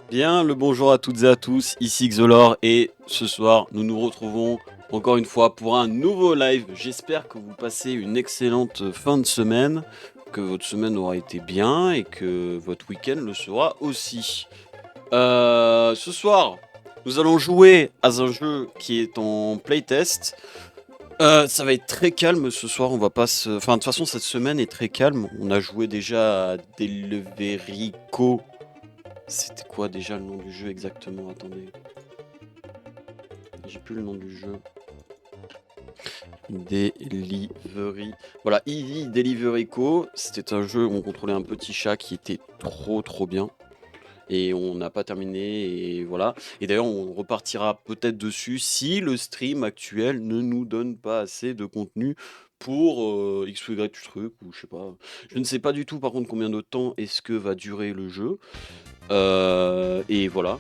Bien, le bonjour à toutes et à tous, ici Xolor et ce soir nous nous retrouvons encore une fois pour un nouveau live. J'espère que vous passez une excellente fin de semaine, que votre semaine aura été bien et que votre week-end le sera aussi. Ce soir, nous allons jouer à un jeu qui est en playtest. Ça va être très calme ce soir, on va pas se... Enfin, de toute façon, cette semaine est très calme. On a joué déjà à Delverico. C'était quoi déjà le nom du jeu exactement? Attendez. J'ai plus le nom du jeu. Delivery. Voilà, Easy Delivery Co. C'était un jeu où on contrôlait un petit chat qui était trop bien. Et on n'a pas terminé et voilà. Et d'ailleurs, on repartira peut-être dessus si le stream actuel ne nous donne pas assez de contenu pour X ou Y truc ou je sais pas. Je ne sais pas du tout par contre combien de temps est-ce que va durer le jeu. Et voilà.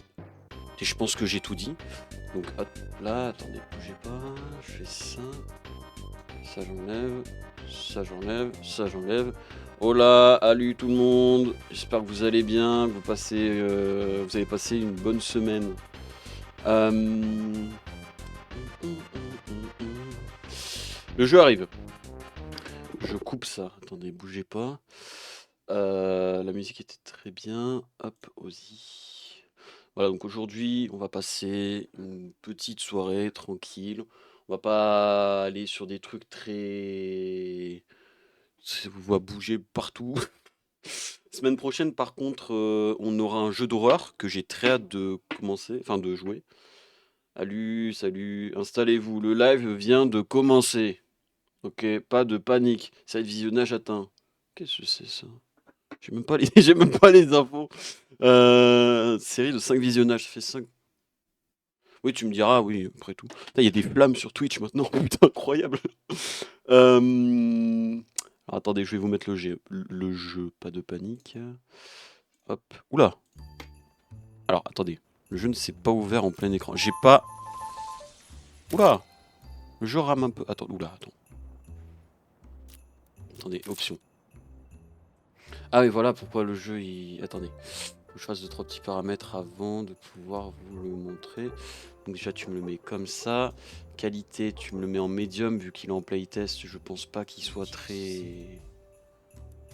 Et je pense que j'ai tout dit. Donc hop là, attendez, bougez pas. Je fais ça. Ça j'enlève. Ça j'enlève. Ça j'enlève. Hola, salut tout le monde. J'espère que vous allez bien, que vous avez passé une bonne semaine. Le jeu arrive. Je coupe ça. Attendez, bougez pas. La musique était très bien. Hop, Ozzy. Voilà, donc aujourd'hui, on va passer une petite soirée tranquille. On va pas aller sur des trucs très... Ça vous voit bouger partout. Semaine prochaine, par contre, on aura un jeu d'horreur que j'ai très hâte de commencer, enfin de jouer. Salut, salut, installez-vous, le live vient de commencer. Ok, pas de panique, ça va être visionnage atteint. Qu'est-ce que c'est ça? J'ai même pas les, j'ai même pas les infos. Série de 5 visionnages, ça fait 5. Oui, tu me diras, oui, après tout. Putain, il y a des flammes sur Twitch maintenant, putain, incroyable. Alors, attendez, je vais vous mettre le jeu, pas de panique. Hop, oula. Alors, attendez, le jeu ne s'est pas ouvert en plein écran. J'ai pas... Oula. Le jeu rame un peu. Attends, oula, attends. Attendez, options. Ah oui, voilà pourquoi le jeu, il... Attendez. Faut que je fasse 2-3 petits paramètres avant de pouvoir vous le montrer. Donc déjà tu me le mets comme ça. Qualité, tu me le mets en médium vu qu'il est en playtest. Je pense pas qu'il soit très...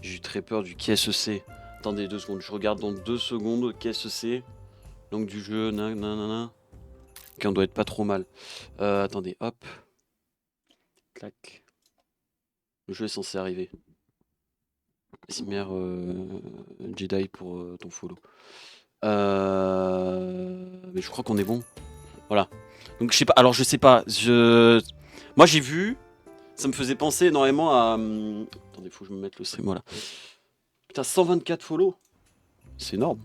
J'ai eu très peur du qu'est-ce que c'est. Attendez 2 secondes, je regarde dans 2 secondes qu'est-ce que c'est. Langue du jeu, nanana. Ok, on doit être pas trop mal. Attendez, hop. Clac. Le jeu est censé arriver. Simer Jedi pour ton follow. Mais je crois qu'on est bon. Voilà. Donc je sais pas. Alors je sais pas. Moi j'ai vu. Ça me faisait penser énormément à. Attendez, faut que je me mette le stream. Voilà. Putain, 124 follow. C'est énorme.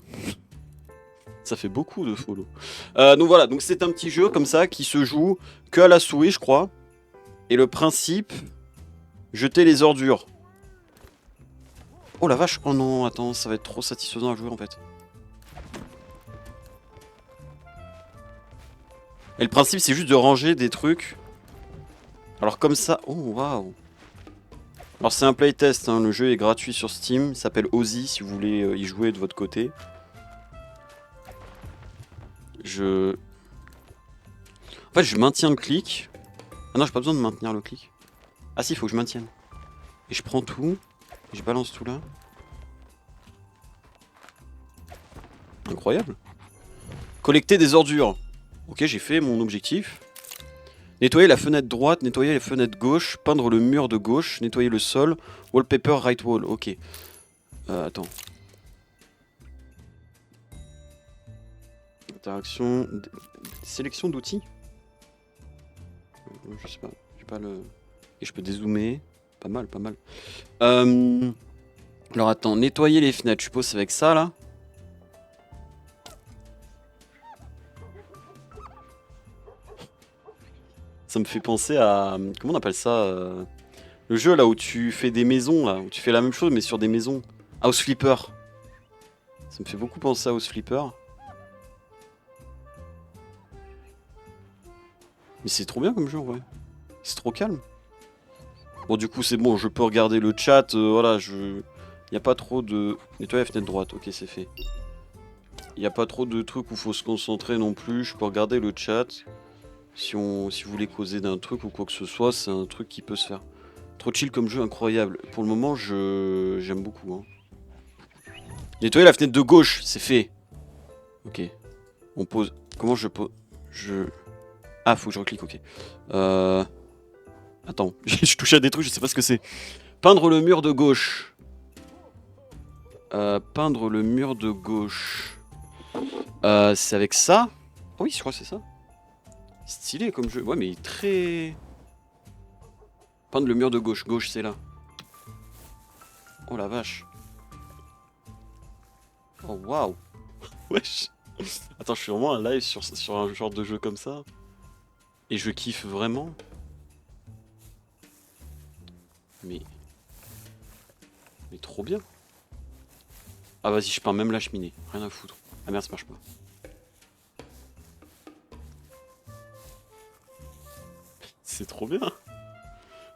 Ça fait beaucoup de follow. Donc voilà. Donc c'est un petit jeu comme ça qui se joue que à la souris, je crois. Et le principe, jeter les ordures. Oh la vache. Oh non, attends, ça va être trop satisfaisant à jouer en fait. Et le principe, c'est juste de ranger des trucs. Alors comme ça... Oh, waouh. Alors c'est un playtest, hein. Le jeu est gratuit sur Steam. Il s'appelle Ozzy, si vous voulez y jouer de votre côté. En fait, je maintiens le clic. Ah non, j'ai pas besoin de maintenir le clic. Ah si, il faut que je maintienne. Et je prends tout. Et je balance tout là. Incroyable. Collecter des ordures. Ok, j'ai fait mon objectif. Nettoyer la fenêtre droite, nettoyer la fenêtre gauche, peindre le mur de gauche, nettoyer le sol, wallpaper right wall. Ok. Attends. Interaction. Sélection d'outils. Je sais pas. J'ai pas le. Et je peux dézoomer. Pas mal, pas mal. Alors attends, nettoyer les fenêtres. Je suppose c'est avec ça là. Ça me fait penser à. Comment on appelle ça le jeu là où tu fais des maisons là. Où tu fais la même chose mais sur des maisons. House Flipper. Ça me fait beaucoup penser à House Flipper. Mais c'est trop bien comme jeu en vrai. C'est trop calme. Bon du coup c'est bon, je peux regarder le chat. Voilà, je. Y a pas trop de. Nettoyer la fenêtre droite. Ok, c'est fait. n'y a pas trop de trucs où faut se concentrer non plus. Je peux regarder le chat. Si vous voulez causer d'un truc ou quoi que ce soit, c'est un truc qui peut se faire. Trop chill comme jeu, incroyable. Pour le moment, j'aime beaucoup. Hein. Nettoyer la fenêtre de gauche, c'est fait. Ok. On pose. Comment je pose? Ah, faut que je reclique, ok. Attends, je touche à des trucs, je sais pas ce que c'est. Peindre le mur de gauche. Peindre le mur de gauche. C'est avec ça? Oh oui, je crois que c'est ça. Stylé comme jeu. Ouais, mais il est très... Peindre le mur de gauche. Gauche, c'est là. Oh la vache. Oh waouh. Wesh. Attends, je suis vraiment en live sur un genre de jeu comme ça. Et je kiffe vraiment. Mais trop bien. Ah vas-y, je peins même la cheminée. Rien à foutre. Ah merde, ça marche pas. C'est trop bien.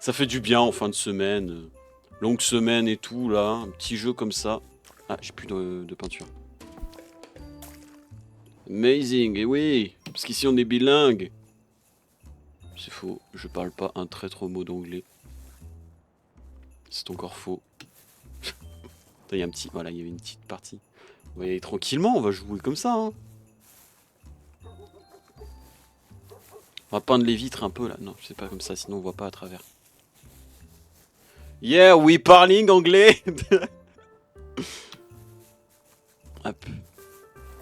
Ça fait du bien en fin de semaine. Longue semaine et tout, là. Un petit jeu comme ça. Ah, j'ai plus de peinture. Amazing, et oui. Parce qu'ici, on est bilingue. C'est faux. Je parle pas un traître mot d'anglais. C'est encore faux. Il y a un petit... Voilà, il y avait une petite partie. On va y aller tranquillement, on va jouer comme ça. Hein. On va peindre les vitres un peu, là. Non, c'est pas comme ça, sinon on voit pas à travers. Yeah, we parling anglais. Hop.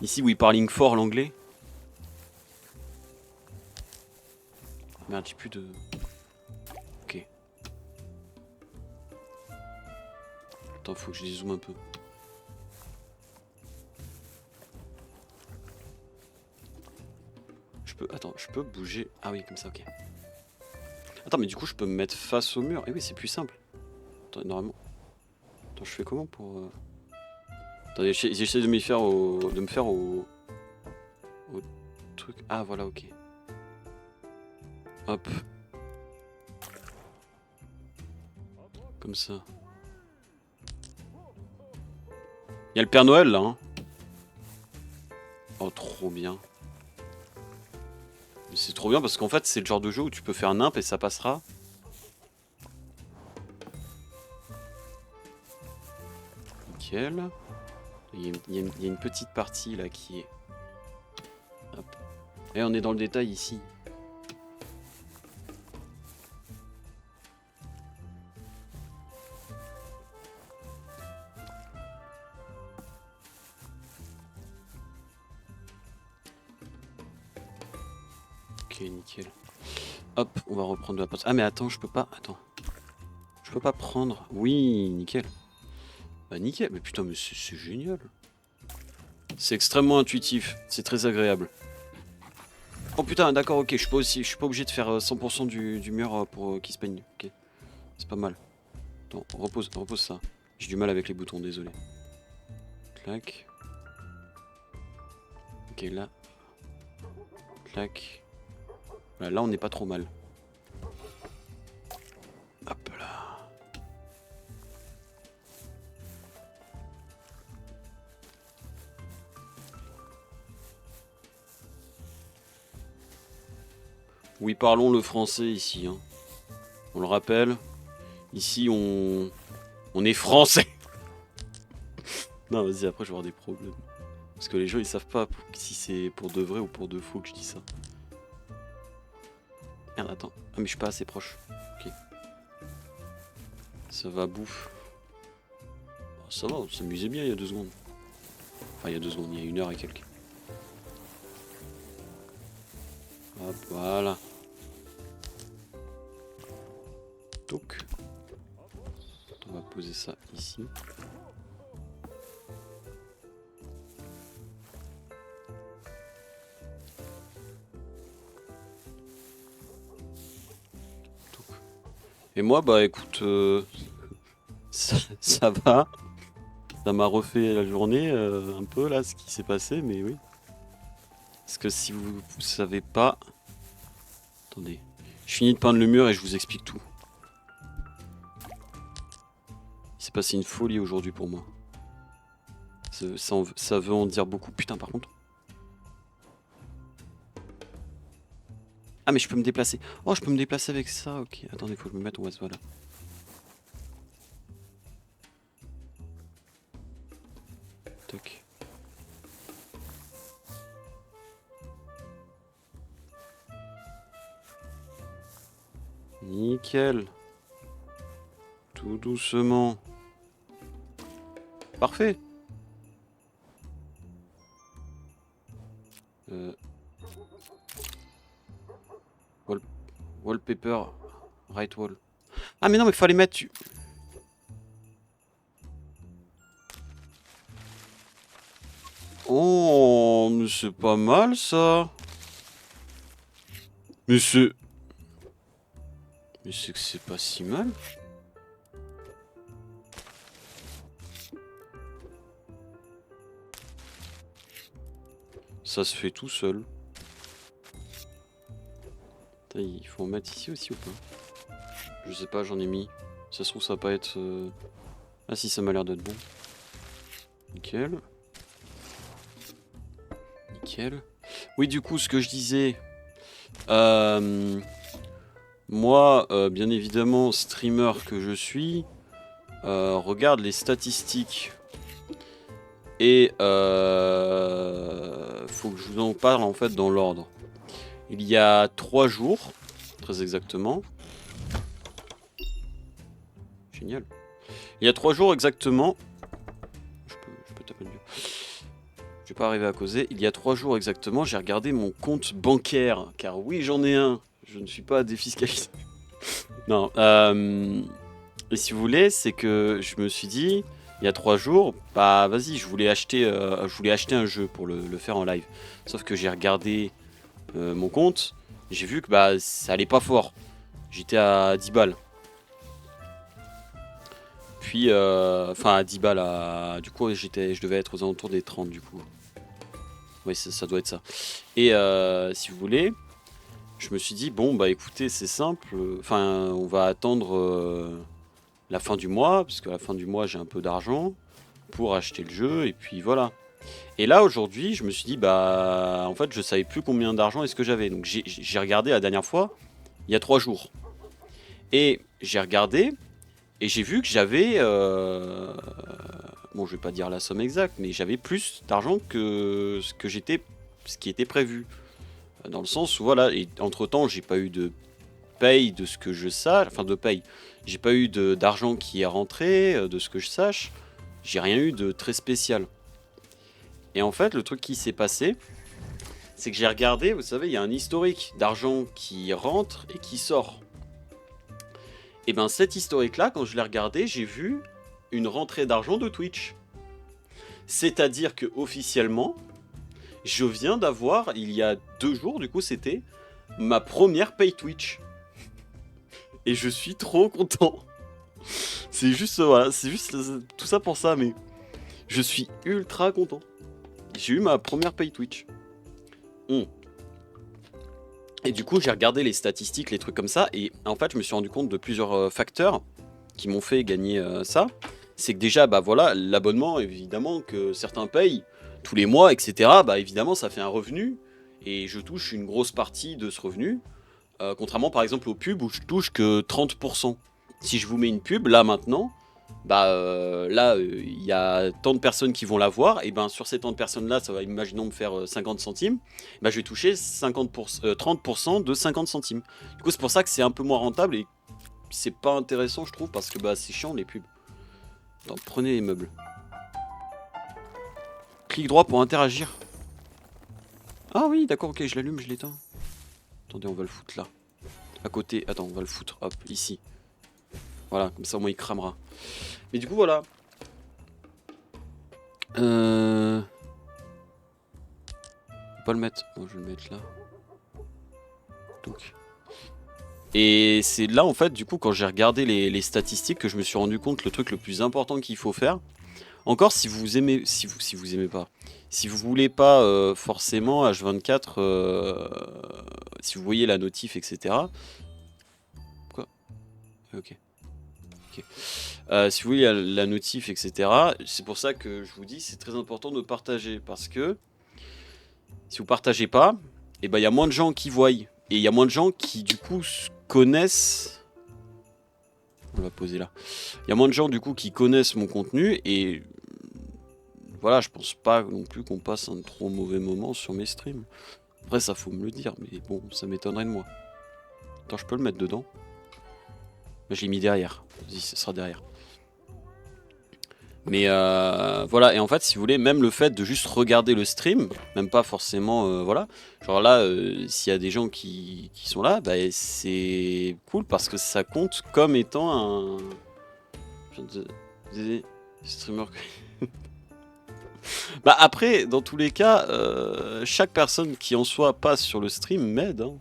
Ici, we parling fort l'anglais. Merde, j'ai plus de... Ok. Attends, faut que je dézoome un peu. Attends, je peux bouger... Ah oui, comme ça, ok. Attends, mais du coup, je peux me mettre face au mur. Eh oui, c'est plus simple. Attends, normalement... Attends, je fais comment pour... Attendez, j'essaie de me faire au truc. Ah, voilà, ok. Hop. Comme ça. Il y a le Père Noël, là, hein. Oh, trop bien. C'est trop bien parce qu'en fait, c'est le genre de jeu où tu peux faire nimp et ça passera. Nickel. Il y a une petite partie là qui est... Hop. Et on est dans le détail ici. Ok, nickel. Hop, on va reprendre de la pause. Ah mais attends, je peux pas... Attends. Je peux pas prendre... Oui, nickel. Bah nickel, mais putain, mais c'est génial. C'est extrêmement intuitif, c'est très agréable. Oh putain, d'accord, ok, je suis pas obligé de faire 100% du mur pour qu'il se peigne. Ok, c'est pas mal. Attends, repose ça. J'ai du mal avec les boutons, désolé. Clac. Ok, là. Clac. Voilà, là on n'est pas trop mal. Hop là. Oui, parlons le français ici. Hein. On le rappelle. Ici, on est français. Non, vas-y, après, je vais avoir des problèmes. Parce que les gens, ils savent pas si c'est pour de vrai ou pour de faux que je dis ça. Merde, attends. Ah, mais je suis pas assez proche. Ok. Ça va, bouffe. Oh, ça va, on s'amusait bien il y a 2 secondes. Enfin, il y a 2 secondes, il y a 1 heure et quelques. Hop, voilà. Donc, on va poser ça ici. Et moi, bah écoute, ça va. Ça m'a refait la journée un peu là, ce qui s'est passé, mais oui. Parce que si vous savez pas... Attendez. Je finis de peindre le mur et je vous explique tout. Il s'est passé une folie aujourd'hui pour moi. Ça veut en dire beaucoup. Putain, par contre. Ah, mais je peux me déplacer. Oh, je peux me déplacer avec ça. Ok, attendez, faut que je me mette en voilà. Toc. Nickel. Tout doucement. Parfait. Wallpaper. Right wall. Ah mais non, mais fallait mettre... Oh, mais c'est pas mal ça. Mais c'est... Mais c'est que c'est pas si mal. Ça se fait tout seul. Putain, il faut en mettre ici aussi ou pas? Je sais pas, j'en ai mis. Ça se trouve, ça va pas être... Ah si, ça m'a l'air d'être bon. Nickel. Nickel. Oui, du coup, ce que je disais... moi, bien évidemment, streamer que je suis, regarde les statistiques. Et faut que je vous en parle en fait dans l'ordre. Il y a 3 jours, très exactement. Génial. Il y a 3 jours exactement. Je peux taper le mieux. Je vais pas arriver à causer. Il y a 3 jours exactement, j'ai regardé mon compte bancaire. Car oui, j'en ai un. Je ne suis pas défiscalisé. Non. Et si vous voulez, c'est que je me suis dit, il y a 3 jours, bah vas-y, je voulais acheter un jeu pour le faire en live. Sauf que j'ai regardé mon compte, j'ai vu que bah ça allait pas fort. J'étais à 10 balles. Puis, enfin à 10 balles, du coup je devais être aux alentours des 30 du coup. Oui, ça doit être ça. Et si vous voulez, je me suis dit, bon bah écoutez, c'est simple, enfin on va attendre la fin du mois, parce qu'à la fin du mois j'ai un peu d'argent pour acheter le jeu, et puis voilà. Et là aujourd'hui je me suis dit, bah en fait je savais plus combien d'argent est-ce que j'avais, donc j'ai regardé la dernière fois, il y a 3 jours. Et j'ai regardé, et j'ai vu que j'avais, bon je vais pas dire la somme exacte, mais j'avais plus d'argent que ce qui était prévu. Dans le sens où voilà, et entre temps j'ai pas eu de paye de ce que je sache, enfin de paye, j'ai pas eu d'argent qui est rentré, de ce que je sache, j'ai rien eu de très spécial. Et en fait le truc qui s'est passé, c'est que j'ai regardé, vous savez, il y a un historique d'argent qui rentre et qui sort. Et ben cet historique là, quand je l'ai regardé, j'ai vu une rentrée d'argent de Twitch. C'est-à-dire que officiellement, je viens d'avoir, il y a 2 jours, du coup c'était ma première paye Twitch. Et je suis trop content. C'est juste, voilà, c'est juste tout ça pour ça, mais je suis ultra content. J'ai eu ma première paye Twitch. Et du coup, j'ai regardé les statistiques, les trucs comme ça, et en fait, je me suis rendu compte de plusieurs facteurs qui m'ont fait gagner ça. C'est que déjà, bah voilà, l'abonnement, évidemment, que certains payent tous les mois, etc. Bah évidemment, ça fait un revenu, et je touche une grosse partie de ce revenu. Contrairement par exemple aux pubs où je touche que 30%. Si je vous mets une pub là maintenant, bah là il y a tant de personnes qui vont la voir, et ben sur ces tant de personnes là, ça va imaginons me faire 50 centimes, bah je vais toucher 30% de 50 centimes. Du coup c'est pour ça que c'est un peu moins rentable et c'est pas intéressant je trouve, parce que bah c'est chiant les pubs. Attends, prenez les meubles. Clic droit pour interagir. Ah oui d'accord, ok, je l'allume, je l'éteins. Attendez, on va le foutre là. À côté, attends, on va le foutre, hop, ici. Voilà, comme ça au moins il cramera. Mais du coup voilà. Faut pas le mettre. Bon, je vais le mettre là. Donc. Et c'est là en fait, du coup, quand j'ai regardé les statistiques, que je me suis rendu compte le truc le plus important qu'il faut faire. Encore si vous aimez, si vous aimez pas, si vous voulez pas forcément H24, si vous voyez la notif, etc. Quoi? Ok. Ok. Si vous voulez la notif, etc. C'est pour ça que je vous dis, c'est très important de partager. Parce que si vous partagez pas, et ben il y a moins de gens qui voient. Et il y a moins de gens qui, du coup, connaissent... On va poser là. Il y a moins de gens, du coup, qui connaissent mon contenu. Et voilà, je pense pas non plus qu'on passe un trop mauvais moment sur mes streams. Après, ça, faut me le dire. Mais bon, ça m'étonnerait de moi. Attends, je peux le mettre dedans. Je l'ai mis derrière. Vas-y, ce sera derrière. Mais voilà, et en fait, si vous voulez, même le fait de juste regarder le stream, même pas forcément, voilà. Genre là, s'il y a des gens qui sont là, bah, c'est cool parce que ça compte comme étant un... Des streamers... Bah après, dans tous les cas, chaque personne qui en soit passe sur le stream m'aide. Hein.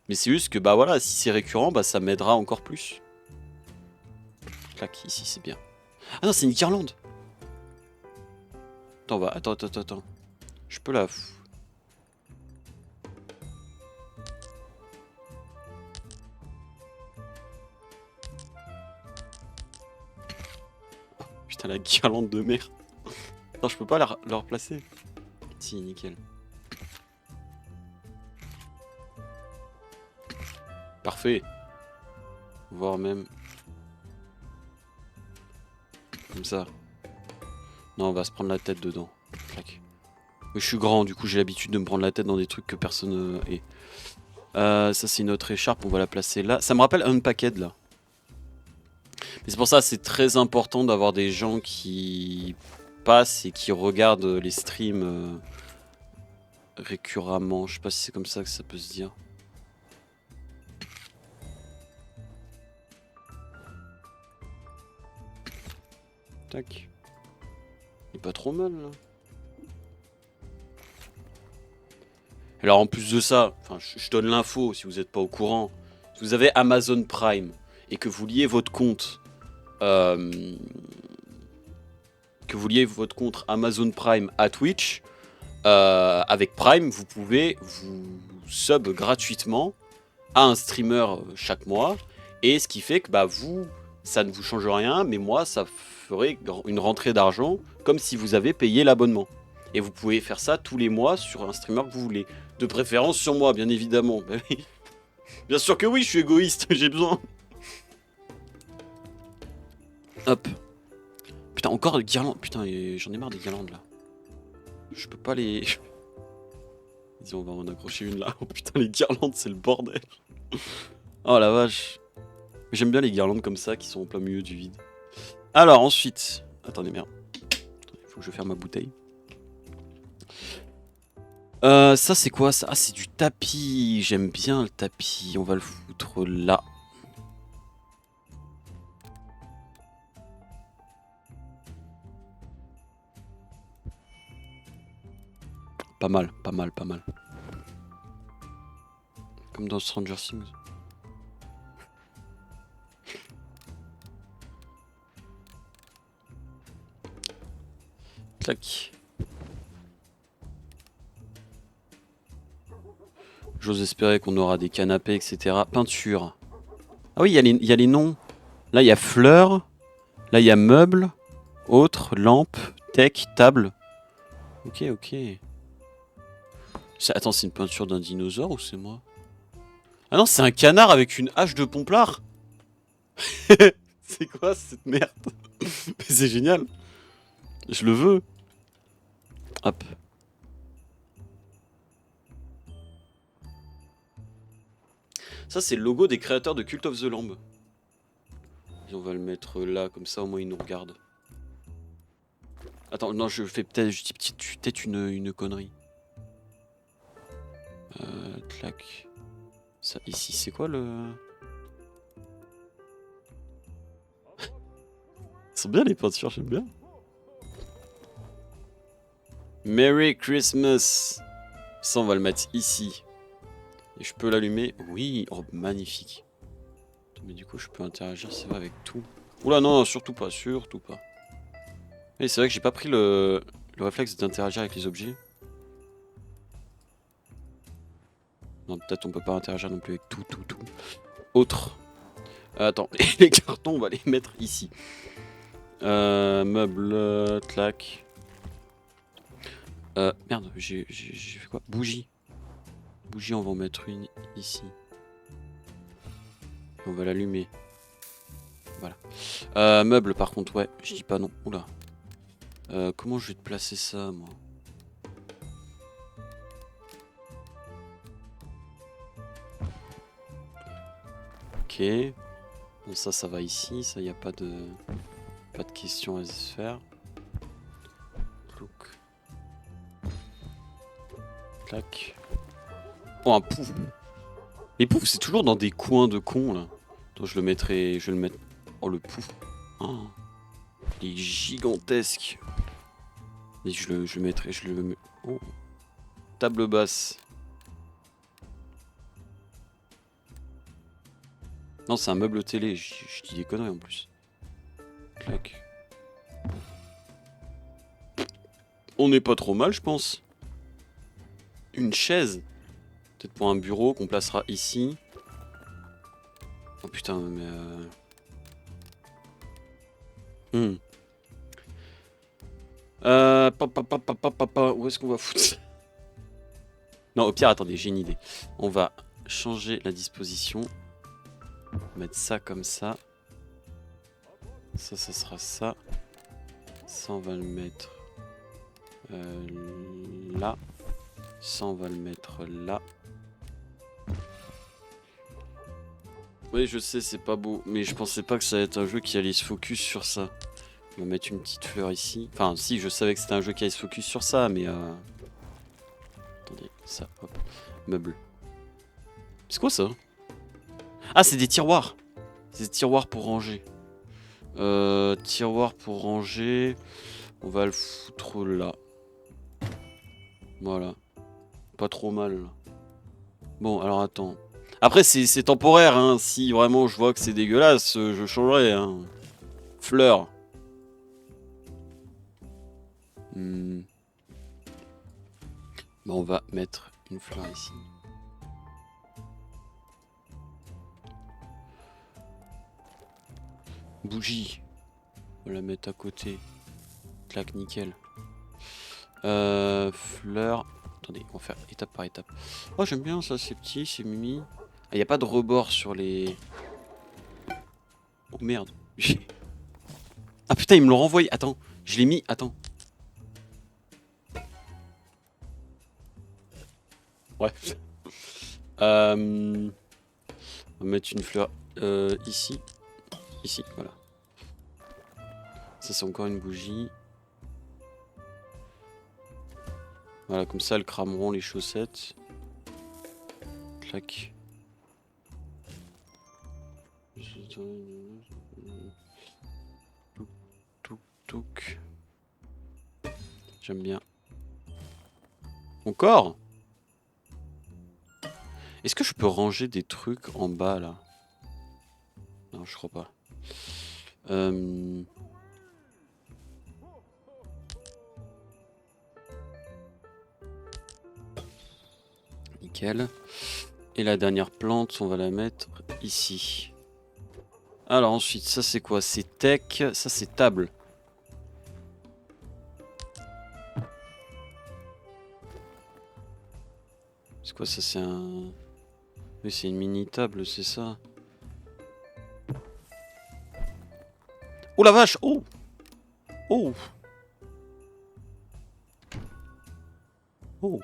Mais c'est juste que, bah voilà, si c'est récurrent, bah ça m'aidera encore plus. Clac, ici, c'est bien. Ah non, c'est une guirlande. Attends. Je peux la... Putain, la guirlande de merde. Non, je peux pas la replacer. Si, nickel. Parfait. Voire même... Comme ça. Non, on va se prendre la tête dedans. Clac. Mais je suis grand, du coup j'ai l'habitude de me prendre la tête dans des trucs que personne est. Ça c'est notre écharpe, on va la placer là. Ça me rappelle Unpacked là. Mais c'est pour ça c'est très important d'avoir des gens qui passent et qui regardent les streams récurrentement. Je sais pas si c'est comme ça que ça peut se dire. Tac. Il est pas trop mal là. Alors en plus de ça, je donne l'info si vous n'êtes pas au courant. Si vous avez Amazon Prime et que vous liez votre compte Amazon Prime à Twitch, avec Prime, vous pouvez vous sub gratuitement à un streamer chaque mois. Et ce qui fait que bah, vous, ça ne vous change rien, mais moi, ça ferait une rentrée d'argent comme si vous avez payé l'abonnement. Et vous pouvez faire ça tous les mois sur un streamer que vous voulez. De préférence sur moi, bien évidemment. Bien sûr que oui, je suis égoïste, j'ai besoin. Hop. Putain, encore des guirlandes. Putain, j'en ai marre des guirlandes là. Je peux pas les... Vas-y, on va en accrocher une là. Oh putain, les guirlandes, c'est le bordel. Oh la vache. J'aime bien les guirlandes comme ça qui sont au plein milieu du vide. Alors ensuite... Attendez, merde. Il faut que je ferme ma bouteille. Ça c'est quoi ça? Ah, c'est du tapis. J'aime bien le tapis. On va le foutre là. Pas mal. Comme dans Stranger Things. Clac. J'ose espérer qu'on aura des canapés, etc. Peinture. Ah oui, il y a les noms. Là, il y a fleurs. Là, il y a meubles. Autres, lampe, tech, table. Ok. Attends, c'est une peinture d'un dinosaure ou c'est moi? Ah non, c'est un canard avec une hache de pomplard. C'est quoi cette merde? Mais c'est génial. Je le veux. Hop. Ça, c'est le logo des créateurs de Cult of the Lamb. Et on va le mettre là, comme ça au moins ils nous regardent. Attends, non, je dis peut-être une connerie. Clac. Ça, ici, c'est quoi le... Ils sont bien les peintures, j'aime bien. Merry Christmas. Ça, on va le mettre ici. Et je peux l'allumer. Oui, oh, magnifique. Mais du coup, je peux interagir, c'est vrai, avec tout. Oula, non, surtout pas. Et c'est vrai que j'ai pas pris le réflexe d'interagir avec les objets. Non, peut-être on peut pas interagir non plus avec tout. Autre. Attends, les cartons, on va les mettre ici. Meubles, clac. Merde, j'ai fait quoi? Bougie. Bougie, on va en mettre une ici. On va l'allumer. Voilà. Meubles, par contre, ouais, je dis pas non. Oula. Comment je vais te placer ça, moi? Ok. Bon, ça va ici. Ça, y a pas de question à se faire. Look. Clac. Oh, un pouf. Les poufs, c'est toujours dans des coins de cons, là. Attends, je vais le mettre. Oh, le pouf. Oh, il est gigantesque. Et je le mettrai, Oh. Table basse. Non, c'est un meuble télé, je dis des conneries en plus. Clac. On n'est pas trop mal, je pense. Une chaise. Peut-être pour un bureau qu'on placera ici. Oh putain, mais... Où est-ce qu'on va foutre ça? Non, au pire, attendez, j'ai une idée. On va changer la disposition. Mettre ça comme ça. Ça sera ça. Ça, on va le mettre là. Ça, on va le mettre là. Oui, je sais, c'est pas beau, mais je pensais pas que ça allait être un jeu qui allait se focus sur ça. On va mettre une petite fleur ici. Enfin, si, je savais que c'était un jeu qui allait se focus sur ça, mais... Attendez, ça, hop. Meuble. C'est quoi ça? Ah, c'est des tiroirs. C'est des tiroirs pour ranger. Tiroir pour ranger. On va le foutre là. Voilà. Pas trop mal. Bon, alors attends. Après, c'est temporaire, hein. Si vraiment je vois que c'est dégueulasse, je changerai, hein. Fleurs. Bon, on va mettre une fleur ici. Bougie. On va la mettre à côté. Clac, nickel. Fleurs. Attendez, on va faire étape par étape. Oh, j'aime bien ça, c'est petit, c'est mimi. Ah, y a pas de rebord sur les... Oh merde. Ah putain, ils me l'ont renvoyé. Attends, je l'ai mis. Attends. Bref. On va mettre une fleur ici. Ici, voilà. Ça, c'est encore une bougie. Voilà, comme ça, elles crameront les chaussettes. Clac. Touc. J'aime bien. Encore? Est-ce que je peux ranger des trucs en bas, là? Non, je crois pas. Nickel. Et la dernière plante, on va la mettre ici. Alors ensuite, ça c'est quoi? C'est tech, ça c'est table. C'est quoi ça? C'est un... Oui, c'est une mini table, c'est ça. Oh la vache! Oh! Oh! Oh!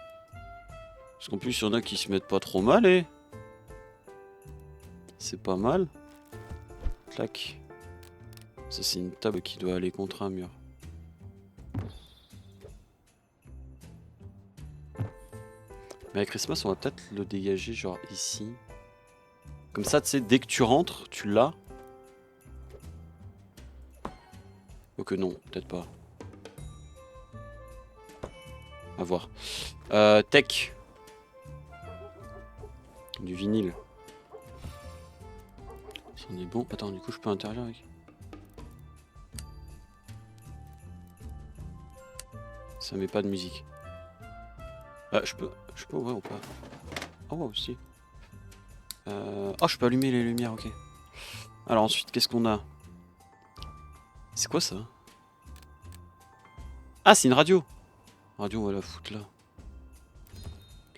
Parce qu'en plus, il y en a qui se mettent pas trop mal, eh! C'est pas mal. Clac. Ça, c'est une table qui doit aller contre un mur. Mais avec Christmas, on va peut-être le dégager, genre ici. Comme ça, tu sais, dès que tu rentres, tu l'as. Ok, non, peut-être pas. À voir. Tech. Du vinyle. Ça en est bon. Attends, du coup, je peux intérieur avec. Ça met pas de musique. Je peux ouvrir ou pas? Oh, ouais, aussi. Oh, je peux allumer les lumières, ok. Alors ensuite, qu'est-ce qu'on a? C'est quoi ça? Ah, c'est une radio. Radio, on va la foutre là.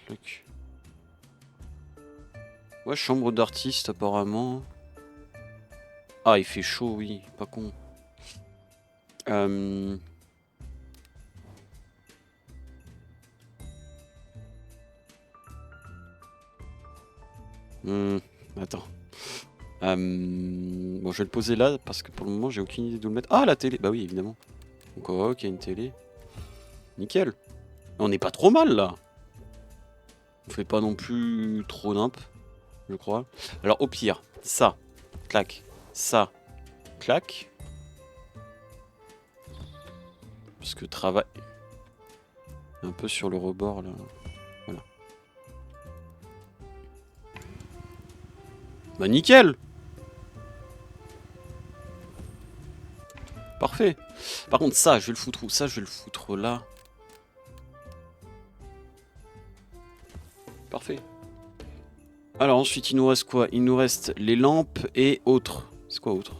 Clac. Ouais, chambre d'artiste apparemment. Ah, il fait chaud, oui, pas con. Attends. Bon, je vais le poser là parce que pour le moment, j'ai aucune idée d'où le mettre. Ah, la télé. Bah oui, évidemment. Donc, ok, une télé. Nickel. On n'est pas trop mal là. On fait pas non plus trop nimp, je crois. Alors, au pire, ça, clac, ça, clac. Parce que travail. Un peu sur le rebord là. Voilà. Bah, nickel! Parfait. Par contre, ça, je vais le foutre où? Ça, je vais le foutre là. Parfait. Alors ensuite, il nous reste quoi? Il nous reste les lampes et autres. C'est quoi autre?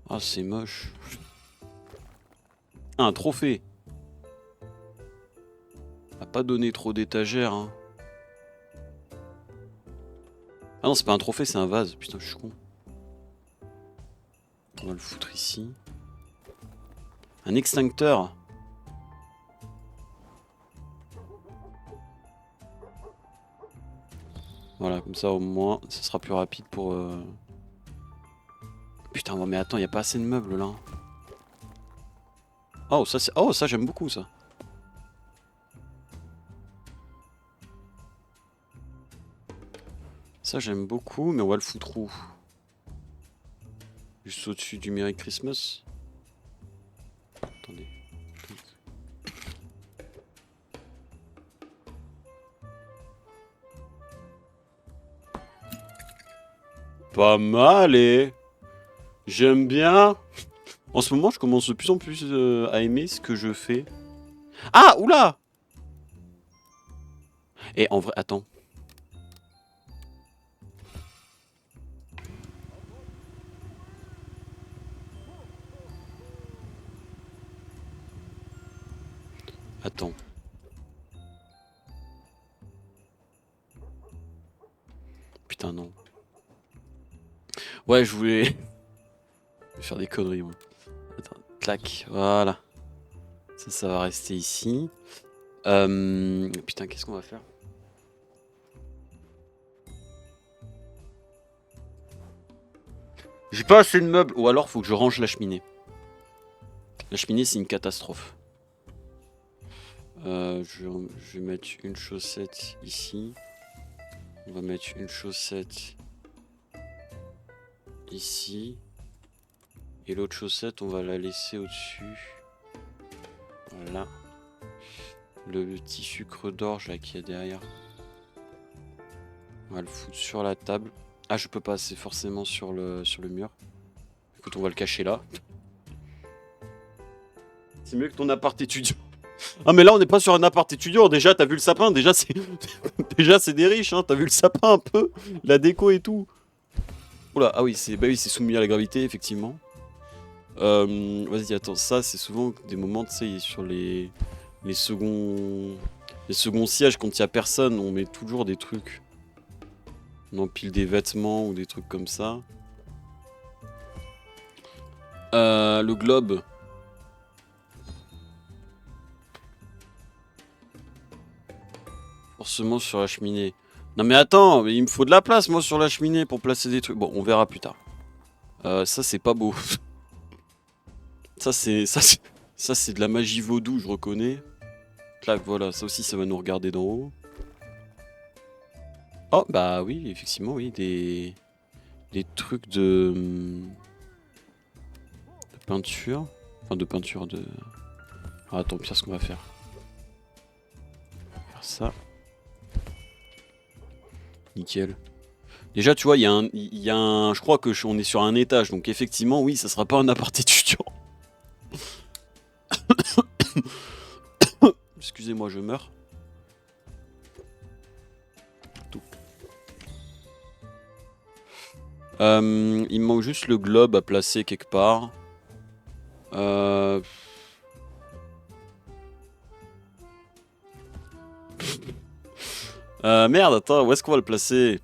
Ah, c'est moche. Ah, un trophée. A pas donné trop d'étagères, hein. Ah non, c'est pas un trophée, c'est un vase. Putain, je suis con. On va le foutre ici. Un extincteur. Voilà, comme ça au moins, ça sera plus rapide pour... Putain, mais attends, y a pas assez de meubles là. Oh, ça, oh, ça j'aime beaucoup ça. Ça j'aime beaucoup, mais on va le foutre où? Juste au-dessus du Merry Christmas. Attendez. Pas mal, et j'aime bien. En ce moment, je commence de plus en plus à aimer ce que je fais. Ah, oula! Et en vrai, attends. Attends. Putain, non. Ouais, je voulais... je vais faire des conneries, moi. Attends, clac, voilà. Ça va rester ici. Putain, qu'est-ce qu'on va faire? J'ai pas assez de meubles. Ou alors, faut que je range la cheminée. La cheminée, c'est une catastrophe. Je vais mettre une chaussette ici. On va mettre une chaussette ici. Et l'autre chaussette, on va la laisser au-dessus. Voilà. Le petit sucre d'orge là qui est derrière. On va le foutre sur la table. Ah, je peux passer forcément sur le mur. Écoute, on va le cacher là. C'est mieux que ton appart étudiant. Ah, mais là, on n'est pas sur un appart étudiant. Déjà, t'as vu le sapin? Déjà, c'est déjà c'est des riches, hein. T'as vu le sapin un peu? La déco et tout. Oula, ah oui, c'est bah oui, c'est soumis à la gravité, effectivement. Vas-y, attends, ça, c'est souvent des moments, tu sais, sur les seconds sièges, quand il y a personne, on met toujours des trucs. On empile des vêtements ou des trucs comme ça. Le globe. Forcément sur la cheminée. Non mais attends, mais il me faut de la place moi sur la cheminée pour placer des trucs. Bon, on verra plus tard. Ça c'est pas beau. ça c'est de la magie vaudou, je reconnais. Clac, voilà, ça aussi ça va nous regarder d'en haut. Oh bah oui, effectivement oui, des trucs de peinture. Enfin de peinture de... Ah, attends, pire ce qu'on va faire. On va faire ça. Nickel. Déjà, tu vois, il y a un... Je crois que on est sur un étage, donc effectivement, oui, ça sera pas un appart étudiant. Excusez-moi, je meurs. Tout. Il me manque juste le globe à placer quelque part. Merde, attends, où est-ce qu'on va le placer?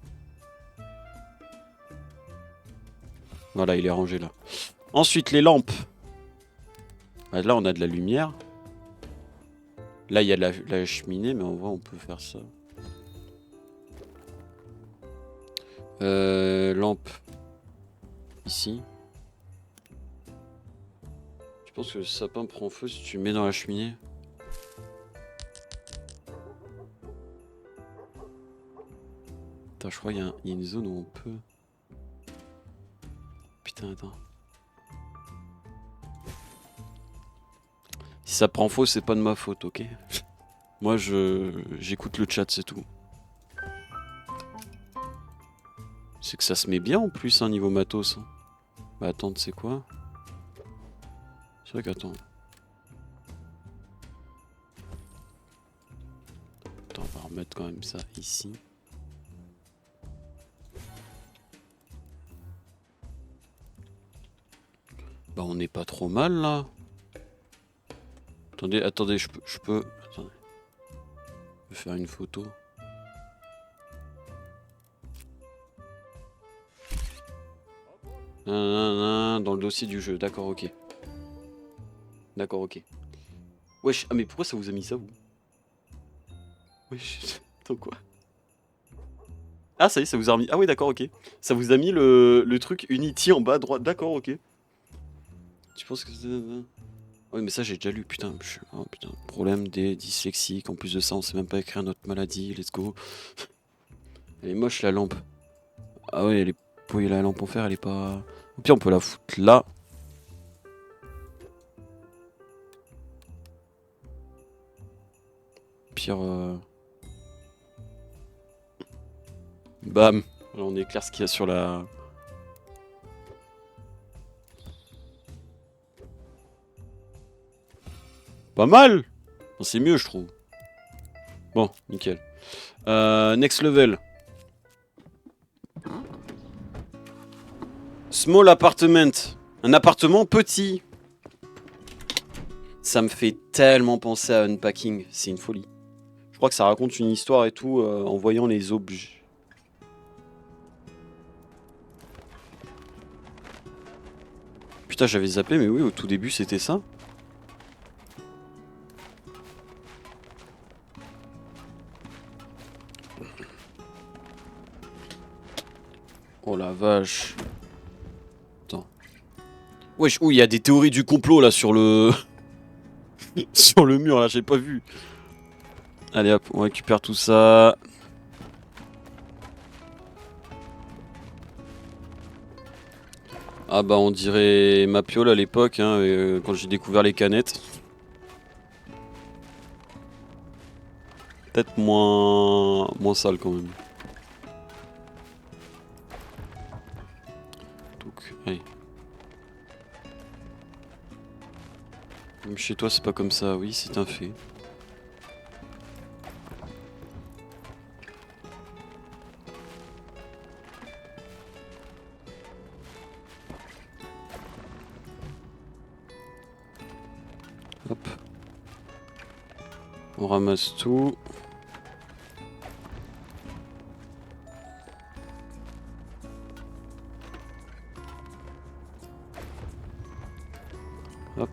Voilà, il est rangé là. Ensuite, les lampes. Bah, là, on a de la lumière. Là, il y a la cheminée, mais en vrai, on peut faire ça. Lampe. Ici. Tu penses que le sapin prend feu si tu le mets dans la cheminée? Attends, je crois qu'il y a une zone où on peut... Putain, attends. Si ça prend faux, c'est pas de ma faute, ok? Moi, j'écoute le chat, c'est tout. C'est que ça se met bien en plus, hein, niveau matos. Hein. Bah attends, tu sais quoi? C'est vrai qu'attends. Attends, on va remettre quand même ça ici. Bah on n'est pas trop mal là. Attendez, je peux... Attendez. Je vais faire une photo. Dans le dossier du jeu, d'accord, ok. D'accord, ok. Wesh, ah mais pourquoi ça vous a mis ça, vous? Wesh, attends quoi? Ah ça y est, ça vous a remis... Ah oui, d'accord, ok. Ça vous a mis le truc Unity en bas à droite, d'accord, ok. Tu penses que c'est... Oui, mais ça j'ai déjà lu, putain. Oh, putain. Problème des dyslexiques, en plus de ça, on sait même pas écrire notre maladie, let's go. Elle est moche la lampe. Ah ouais, elle est... Oui, la lampe en fer, elle est pas... Au pire, on peut la foutre là. Pire... Bam. Là, on éclaire ce qu'il y a sur la... Pas mal. C'est mieux, je trouve. Bon, nickel. Next level. Small apartment. Un appartement petit. Ça me fait tellement penser à Unpacking. C'est une folie. Je crois que ça raconte une histoire et tout en voyant les objets. Putain, j'avais zappé, mais oui, au tout début, c'était ça. Oh la vache. Attends. Wesh, il y a des théories du complot là sur le... sur le mur là, j'ai pas vu. Allez hop, on récupère tout ça. Ah bah on dirait ma piole à l'époque, hein, quand j'ai découvert les canettes. Peut-être moins sale quand même. Donc, allez. Même chez toi c'est pas comme ça, oui c'est un fait. Hop. On ramasse tout. Hop.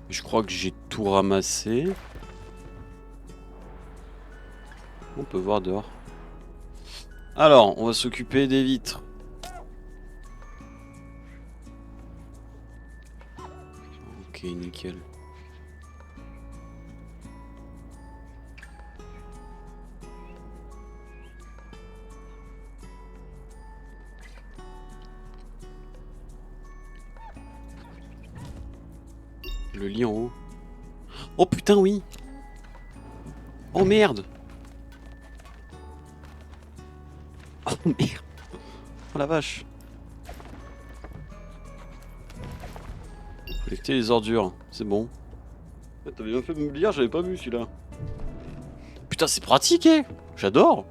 Je crois que j'ai tout ramassé. On peut voir dehors. Alors, on va s'occuper des vitres. Ok, nickel. Le lit en haut. Oh putain, oui. Oh merde. Oh merde. Oh la vache. Collecter les ordures, c'est bon. T'avais bien fait de me le dire, j'avais pas vu celui-là. Putain, c'est pratique, hein. J'adore.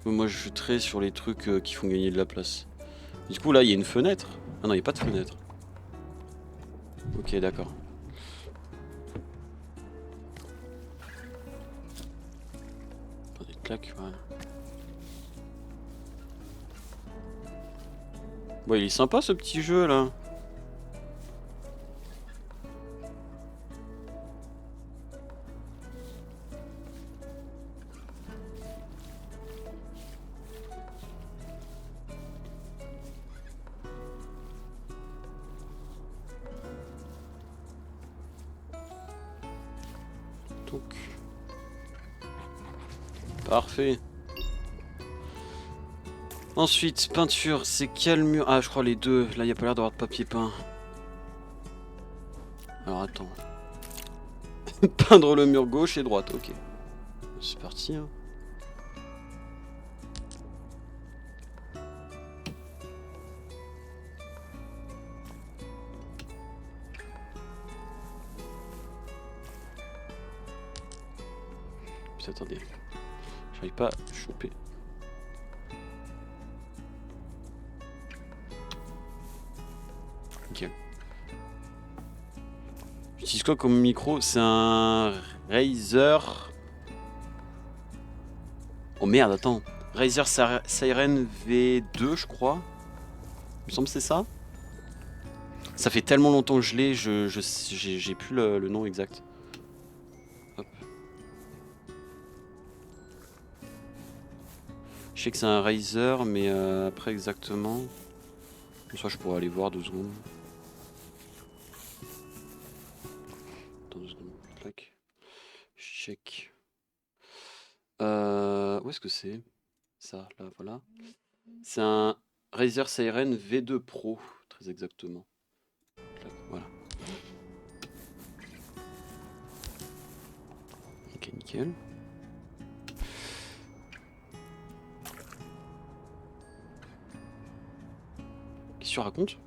Moi je suis très sur les trucs qui font gagner de la place. Du coup là il y a une fenêtre. Ah non il n'y a pas de fenêtre. Ok d'accord. Attendez, clac, voilà. Bon il est sympa ce petit jeu là. Donc. Parfait. Ensuite, peinture, c'est quel mur? Ah, je crois les deux. Là, il n'y a pas l'air d'avoir de papier peint. Alors, attends. Peindre le mur gauche et droite, ok. C'est parti, hein. Putain, attendez. J'arrive pas à choper. Ok. J'utilise quoi comme micro? C'est un Razer. Oh merde, attends. Razer Siren V2, je crois. Il me semble que c'est ça. Ça fait tellement longtemps que je l'ai, j'ai plus le nom exact. Hop. Je sais que c'est un Razer, mais après exactement. Comme ça, je pourrais aller voir 2 secondes. Attends 2 secondes. Clac. Je check. Où est-ce que c'est? Ça, là, voilà. C'est un Razer Siren V2 Pro, très exactement. Clac, voilà. Ok, nickel. Qu'est-ce que tu racontes?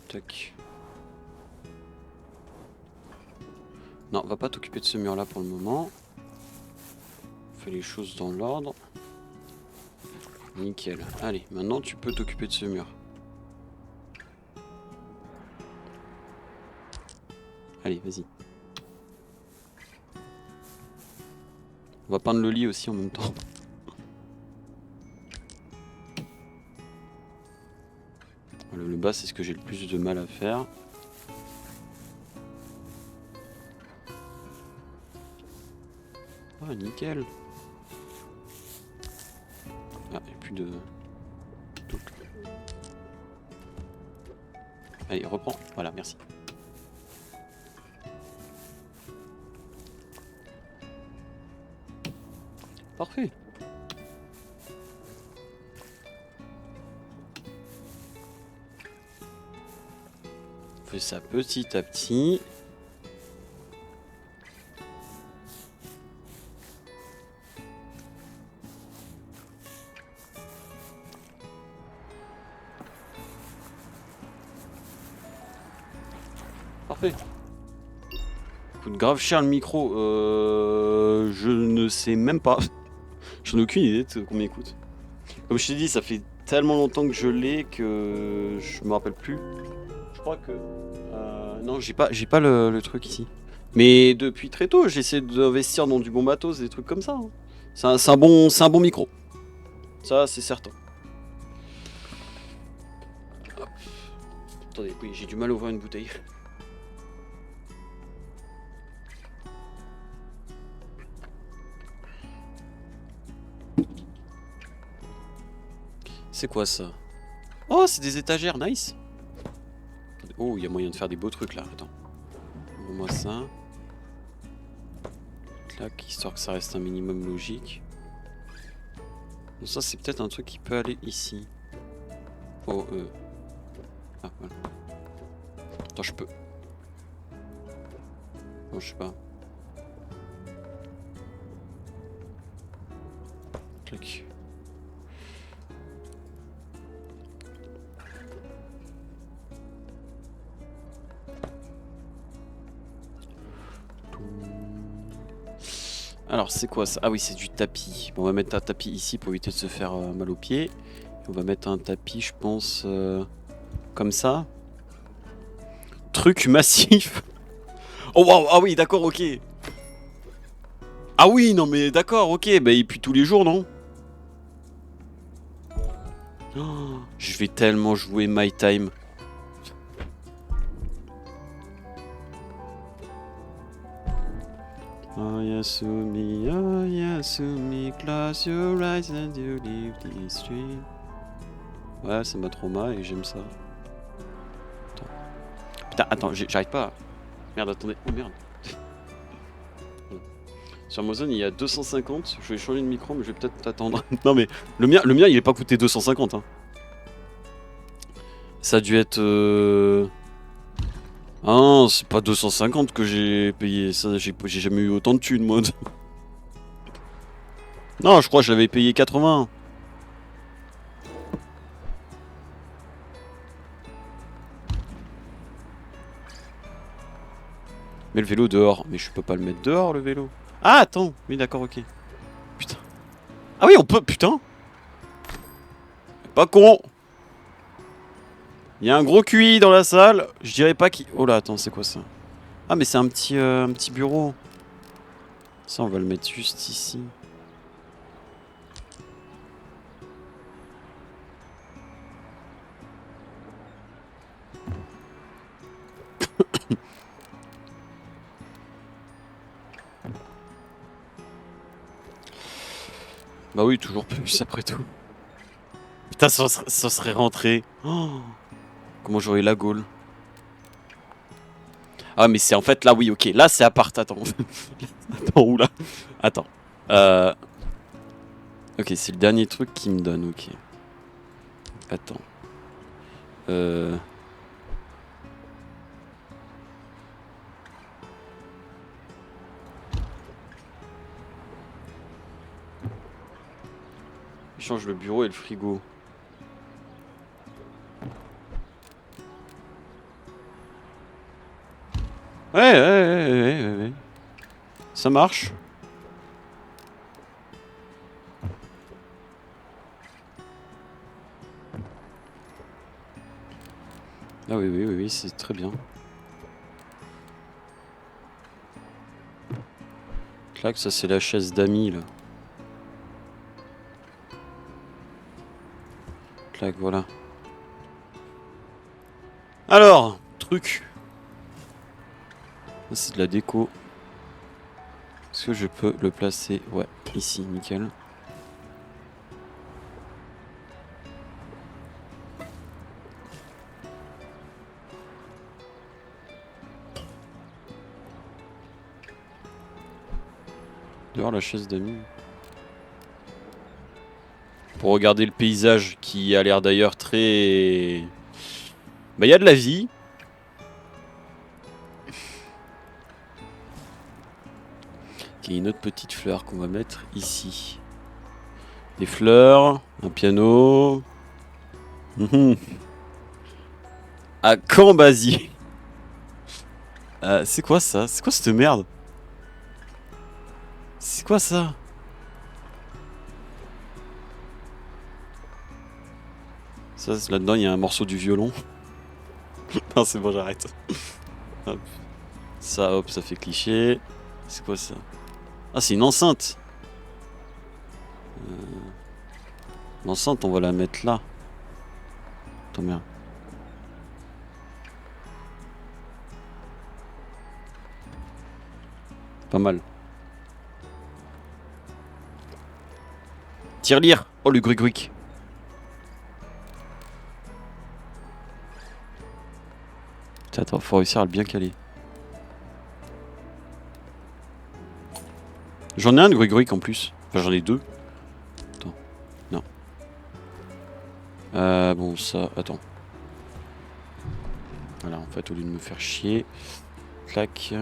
Tac. Non, va pas t'occuper de ce mur-là pour le moment. Fais les choses dans l'ordre. Nickel. Allez, maintenant tu peux t'occuper de ce mur. Allez, vas-y. On va peindre le lit aussi en même temps. Le bas, c'est ce que j'ai le plus de mal à faire. Ah, nickel. Ah, il n'y a plus de... Allez, reprends. Voilà, merci. Parfait. On fait ça petit à petit. Parfait. Coûte grave cher le micro. Je ne sais même pas. J'en ai aucune idée de combien il coûte. Comme je t'ai dit, ça fait tellement longtemps que je l'ai que je me rappelle plus. Je crois que... non, j'ai pas le truc ici. Mais depuis très tôt, j'essaie d'investir dans du bon matos, des trucs comme ça. Hein. C'est un bon micro. Ça, c'est certain. Hop. Attendez, oui, j'ai du mal à ouvrir une bouteille. C'est quoi ça? Oh, c'est des étagères, nice. Oh, il y a moyen de faire des beaux trucs là, attends. Ouvre-moi ça. Clac, histoire que ça reste un minimum logique. Bon, ça, c'est peut-être un truc qui peut aller ici. Oh, ah, voilà. Attends, je peux. Bon, je sais pas. Clac. Alors, c'est quoi ça? Ah oui, c'est du tapis. Bon, on va mettre un tapis ici pour éviter de se faire mal aux pieds. On va mettre un tapis, je pense, comme ça. Truc massif. Oh, waouh, ah oui, d'accord, ok. Ah oui, non, mais d'accord, ok. Bah, il pue tous les jours, non? Oh, je vais tellement jouer My Time. Oh Yasumi, close your eyes and you leave this stream. Ouais, ça m'a trauma et j'aime ça. Attends. Putain, attends, j'arrive pas. Merde, attendez. Oh merde. Sur Amazon, il y a 250. Je vais changer de micro, mais je vais peut-être attendre. Non, mais le mien, il est pas coûté 250. Hein. Ça a dû être. Ah non, c'est pas 250 que j'ai payé. Ça, j'ai jamais eu autant de thunes, moi. Non, je crois que je l'avais payé 80. Mais le vélo dehors. Mais je peux pas le mettre dehors, le vélo. Ah, attends. Oui, d'accord, ok. Putain. Ah oui, on peut. Putain. Pas con. Il y a un gros QI dans la salle. Je dirais pas qui. Oh là, attends, c'est quoi ça? Ah, mais c'est un petit bureau. Ça, on va le mettre juste ici. Bah oui, toujours plus après tout. Putain, ça serait rentré. Oh, comment j'aurais la gaule. Ah, mais c'est en fait là, oui, ok. Là, c'est appart. Attends. Attends, où là? Attends. Ok, c'est le dernier truc qui me donne, ok. Attends. Je change le bureau et le frigo. Ouais. Ça marche. Ah oui, c'est très bien. Clac, ça c'est la chaise d'amis là. Clac, voilà. Alors, truc. C'est de la déco. Est-ce que je peux le placer? Ouais, ici, nickel. Dehors la chaise d'amis. Pour regarder le paysage qui a l'air d'ailleurs très... Bah, il y a de la vie. Ok, une autre petite fleur qu'on va mettre ici. Des fleurs, un piano. À Cambasie. C'est quoi ça? C'est quoi cette merde? C'est quoi ça? Ça, là-dedans, il y a un morceau du violon. Non, c'est bon, j'arrête. Hop. Ça, hop, ça fait cliché. C'est quoi ça? Ah, c'est une enceinte. L'enceinte, on va la mettre là. Attends, merde. Pas mal. Tirelire. Oh, le gruic. Attends, faut réussir à le bien caler. J'en ai un de gruic en plus. Enfin, j'en ai deux. Attends. Non. Bon, ça... Attends. Voilà, en fait, au lieu de me faire chier... Clac.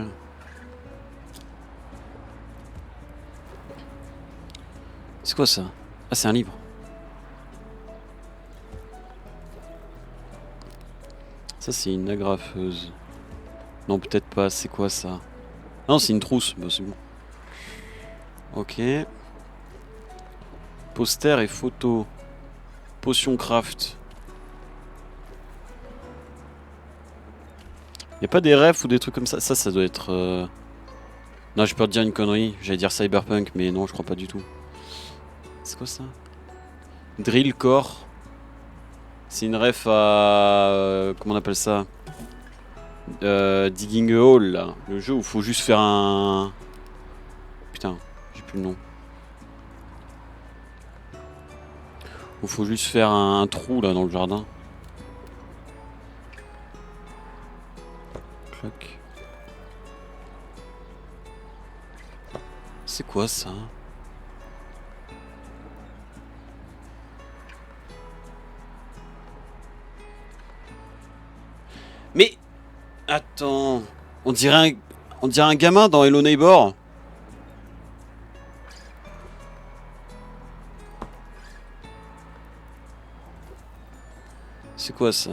C'est quoi ça? Ah, c'est un livre. Ça, c'est une agrafeuse. Non, peut-être pas. C'est quoi ça? Non, c'est une trousse. Bah, c'est bon. Ok. Poster et photo. Potion craft. Y'a pas des refs ou des trucs comme ça? Ça doit être... Non, j'ai peur de dire une connerie. J'allais dire Cyberpunk, mais non, je crois pas du tout. C'est quoi ça? Drill Core. C'est une ref à... comment on appelle ça? Digging a Hole, là. Le jeu où il faut juste faire un... Putain, j'ai plus le nom. Où il faut juste faire un trou, là, dans le jardin. Clac. C'est quoi ça? Mais... Attends... On dirait un gamin dans Hello Neighbor. C'est quoi ça?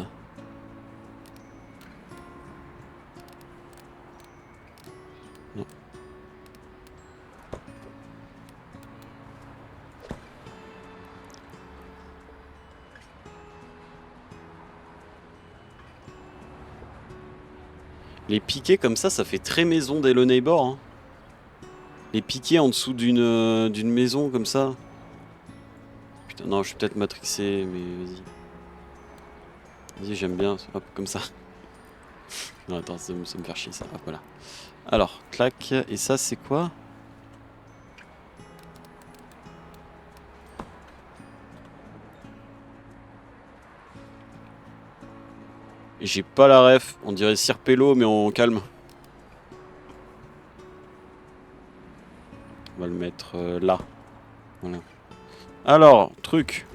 Non. Les piquets comme ça fait très maison d'Hello Neighbor. Hein. Les piquets en dessous d'une maison comme ça. Putain, non, je suis peut-être matrixé, mais vas-y. Vas-y, j'aime bien, hop, comme ça. Non, attends, ça me faire chier ça. Hop, voilà. Alors, clac. Et ça, c'est quoi? J'ai pas la ref. On dirait Cirpello, mais en calme. On va le mettre là. Voilà. Alors, truc.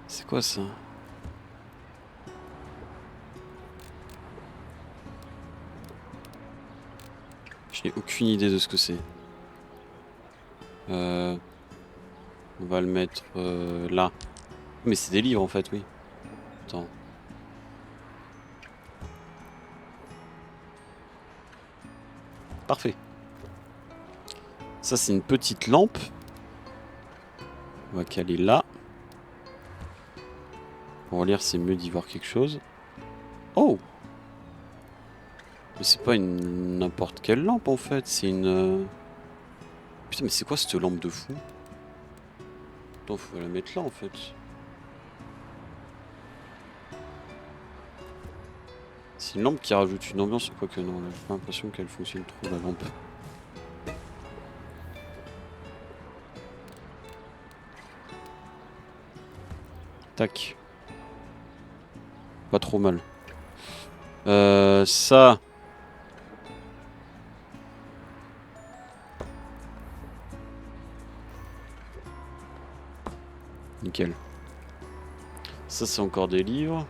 C'est quoi ça? Je n'ai aucune idée de ce que c'est. On va le mettre là. Mais c'est des livres en fait, oui. Attends. Parfait. Ça c'est une petite lampe. On va caler là. Pour lire c'est mieux d'y voir quelque chose. Oh! Mais c'est pas une n'importe quelle lampe en fait, c'est une... Putain mais c'est quoi cette lampe de fou? Attends, faut la mettre là en fait. C'est une lampe qui rajoute une ambiance, quoique non, j'ai pas l'impression qu'elle fonctionne trop la lampe. Tac. Pas trop mal. Ça... Nickel. Ça c'est encore des livres.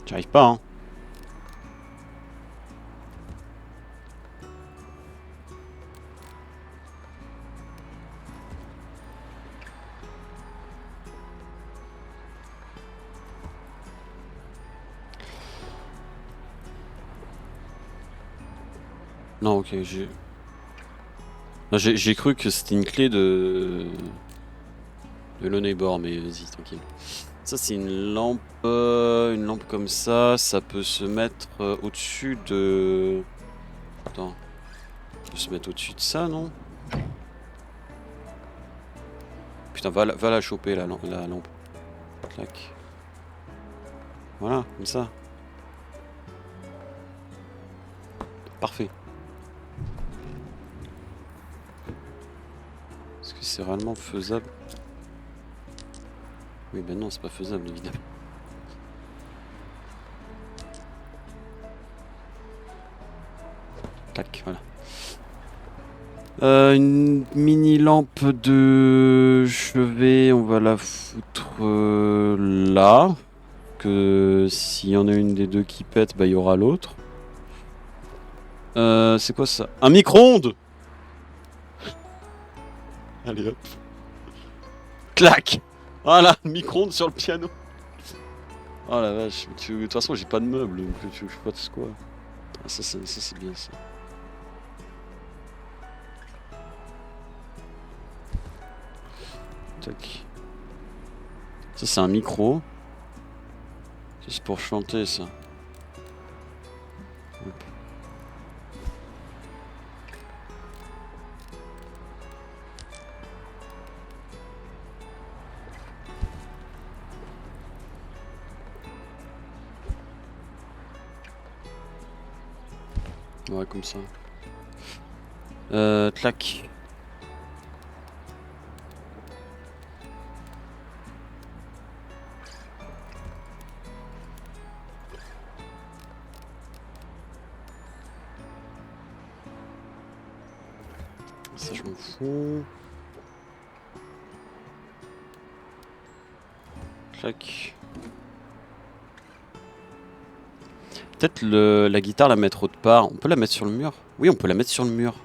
J'arrive pas hein. Non ok j'ai cru que c'était une clé de Hello Neighbor mais vas-y tranquille. Ça c'est une lampe comme ça peut se mettre au-dessus de... Attends. Ça peut se mettre au-dessus de ça non? Putain va la choper la lampe. Clac. Voilà, comme ça. Parfait. Est-ce que c'est réellement faisable? Oui ben non c'est pas faisable évidemment. Tac, voilà. Une mini lampe de chevet, on va la foutre là. Que s'il y en a une des deux qui pète, bah il y aura l'autre. C'est quoi ça? Un micro-ondes! Allez hop. Clac. Voilà, micro-ondes sur le piano. Oh la vache, de toute façon j'ai pas de meubles, donc je fasse quoi. Ah, ça c'est bien ça. Tac. Ça c'est un micro. C'est pour chanter ça. Hop. Ouais, comme ça. Clac. Ça, je m'en fous. Clac. Peut-être la guitare la mettre autre part. On peut la mettre sur le mur? Oui, on peut la mettre sur le mur.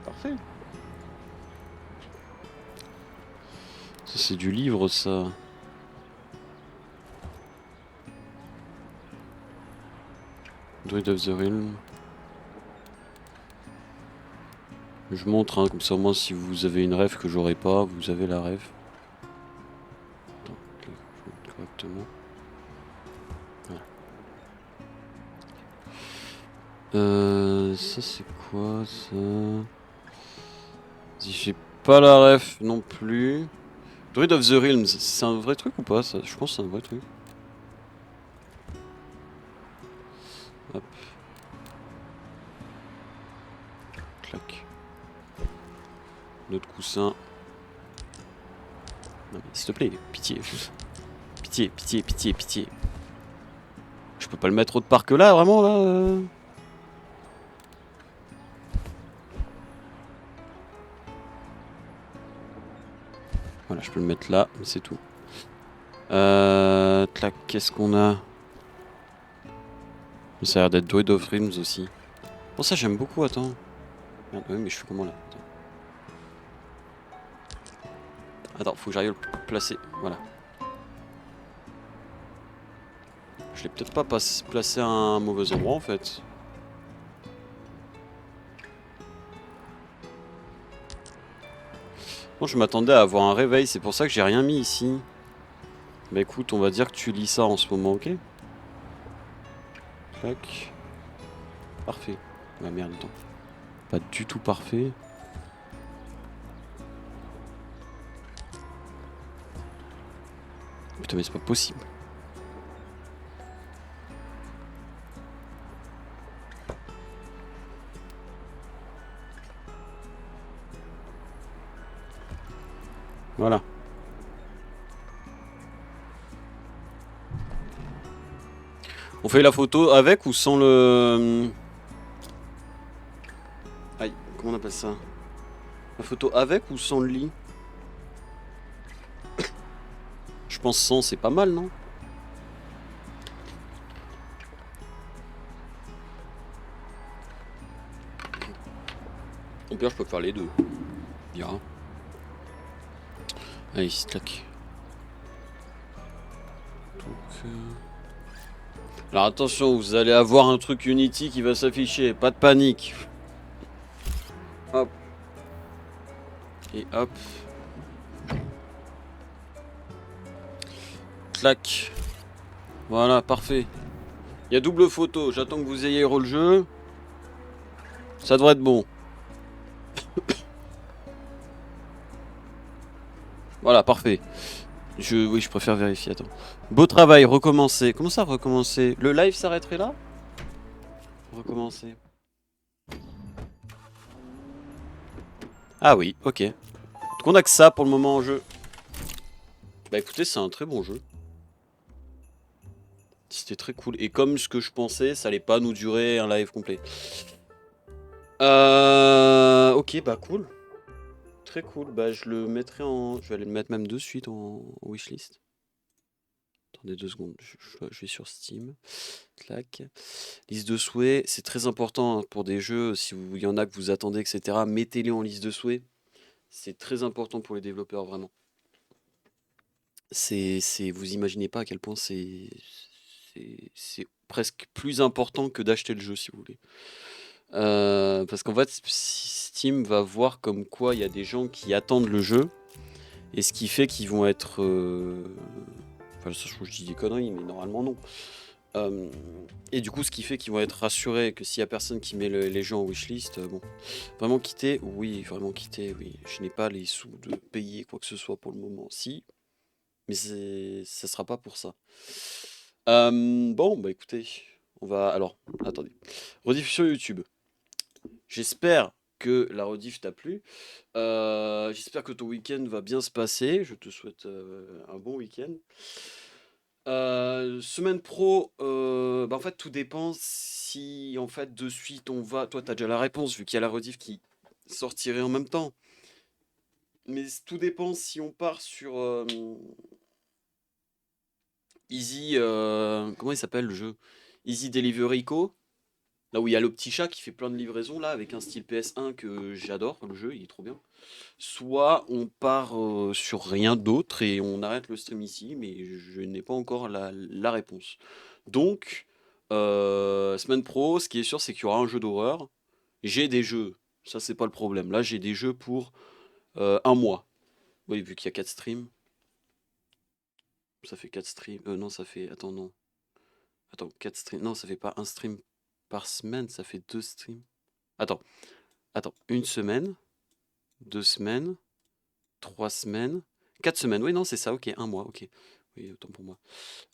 Parfait. Ça, c'est du livre, ça. Druid of the Realm. Je montre, hein, comme ça au moins si vous avez une rêve que j'aurais pas, vous avez la rêve. Attends, je montre correctement. Voilà. Ça c'est quoi ça? J'ai pas la ref non plus. Druid of the Realms, c'est un vrai truc ou pas ça? Je pense que c'est un vrai truc. Hop. Clac. Notre coussin. S'il te plaît, pitié. Pitié, pitié, pitié, pitié. Je peux pas le mettre autre part que là, vraiment là Voilà, je peux le mettre là, mais c'est tout. Clac, qu'est-ce qu'on a? Ça a l'air d'être Druid of Realms aussi. Bon, ça j'aime beaucoup, attends. Merde, oui, mais je fais comment là? Attends, faut que j'arrive à le placer. Voilà. Je l'ai peut-être pas placé à un mauvais endroit en fait. Bon, je m'attendais à avoir un réveil, c'est pour ça que j'ai rien mis ici. Bah écoute, on va dire que tu lis ça en ce moment, ok? Clac. Parfait. Ah merde, attends. Pas du tout parfait. Putain, mais c'est pas possible. Voilà. On fait la photo avec ou sans le... Aïe, comment on appelle ça? La photo avec ou sans le lit? Je pense sans, c'est pas mal, non? Au pire, je peux faire les deux. Dira. Allez, clac. Donc... Alors attention, vous allez avoir un truc Unity qui va s'afficher, pas de panique. Hop. Et hop. Clac. Voilà, parfait. Il y a double photo, j'attends que vous ayez le jeu. Ça devrait être bon. Voilà, parfait. Oui, je préfère vérifier, attends. Beau travail, recommencer. Comment ça, recommencer? Le live s'arrêterait là? Recommencer. Ah oui, ok. Donc on a que ça pour le moment en jeu. Bah écoutez, c'est un très bon jeu. C'était très cool. Et comme ce que je pensais, ça allait pas nous durer un live complet. Ok, bah cool. Très cool. Bah je le mettrai en... Je vais aller le mettre même de suite en wishlist. Attendez 2 secondes, je vais sur Steam. Clac. Liste de souhaits, c'est très important, hein, pour des jeux, si il y en a que vous attendez, et cetera, mettez-les en liste de souhaits. C'est très important pour les développeurs, vraiment. Vous imaginez pas à quel point c'est presque plus important que d'acheter le jeu, si vous voulez. Parce qu'en fait, Steam va voir comme quoi il y a des gens qui attendent le jeu, et ce qui fait qu'ils vont être... Enfin, ça, je dis des conneries, mais normalement non. Et du coup, ce qui fait qu'ils vont être rassurés que s'il y a personne qui met les jeux en wishlist, bon. Vraiment quitter, oui, vraiment quitter, oui. Je n'ai pas les sous de payer quoi que ce soit pour le moment. Si, mais ça sera pas pour ça. Bon, bah écoutez, on va... Alors, attendez. Rediff sur YouTube. J'espère que la rediff t'a plu. J'espère que ton week-end va bien se passer. Je te souhaite un bon week-end. Semaine pro, bah en fait tout dépend si en fait de suite on va. Toi t'as déjà la réponse vu qu'il y a la rediff qui sortirait en même temps. Mais tout dépend si on part sur Easy. Comment il s'appelle le jeu? Easy Delivery Co. Là où il y a le petit chat qui fait plein de livraisons là avec un style PS1 que j'adore, le jeu il est trop bien. Soit on part sur rien d'autre et on arrête le stream ici, mais je n'ai pas encore la réponse. Donc, semaine pro, ce qui est sûr, c'est qu'il y aura un jeu d'horreur. J'ai des jeux, ça c'est pas le problème. Là, j'ai des jeux pour un mois. Oui, vu qu'il y a 4 streams, ça fait 4 streams. Non, ça fait. Attends, non. Attends, 4 streams. Non, ça fait pas un stream par semaine, ça fait 2 streams. Attends, une semaine, 2 semaines, 3 semaines, 4 semaines. Oui, non, c'est ça, ok, un mois, ok. Oui, autant pour moi.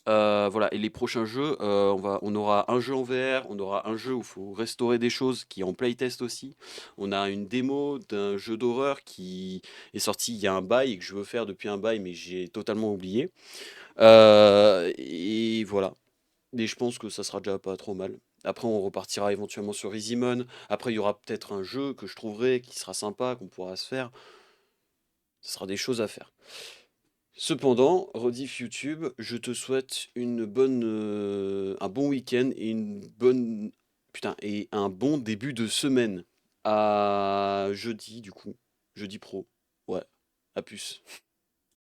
Voilà, et les prochains jeux, on aura un jeu en VR, on aura un jeu où il faut restaurer des choses qui est en playtest aussi. On a une démo d'un jeu d'horreur qui est sorti il y a un bail et que je veux faire depuis un bail, mais j'ai totalement oublié. Et voilà. Et je pense que ça sera déjà pas trop mal. Après, on repartira éventuellement sur Easymon. Après, il y aura peut-être un jeu que je trouverai qui sera sympa, qu'on pourra se faire. Ce sera des choses à faire. Cependant, rediff YouTube, je te souhaite un bon week-end et et un bon début de semaine. À jeudi, du coup. Jeudi pro. Ouais. À plus.